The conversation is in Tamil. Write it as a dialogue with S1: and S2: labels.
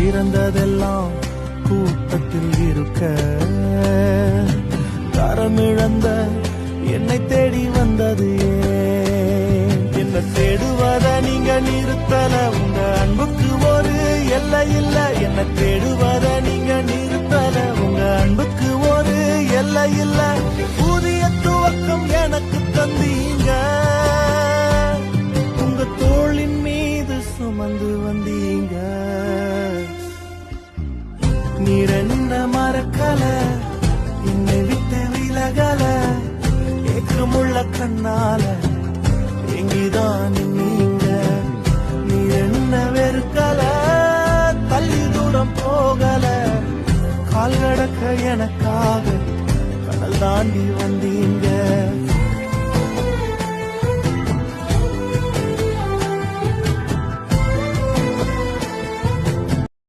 S1: சிறந்ததெல்லாம் கூட்டத்தில் இருக்க தரமிழந்த என்னை தேடி வந்தது ஏன்? என்ன தேடுவத நீங்க நிறுத்தல, உங்க அன்புக்கு ஒரு எல்லை இல்ல. என்ன தேடுவத நீங்க நிறுத்தல, உங்க அன்புக்கு ஒரு எல்லை இல்ல. புதிய துவக்கம் எனக்கு தந்தீங்க, உங்க தோளின் மீது சுமந்து வந்தீங்க. நீர் என்ன மறக்கல, என்னை விட்டு விலகல, ஏக்கமுள்ள கண்ணால எங்கிதான் நீங்க. நீர் என்ன வெறுக்கல, தள்ளி தூரம் போகல, கால் கடக்க எனக்காக கடல் தாண்டி வந்தீங்க.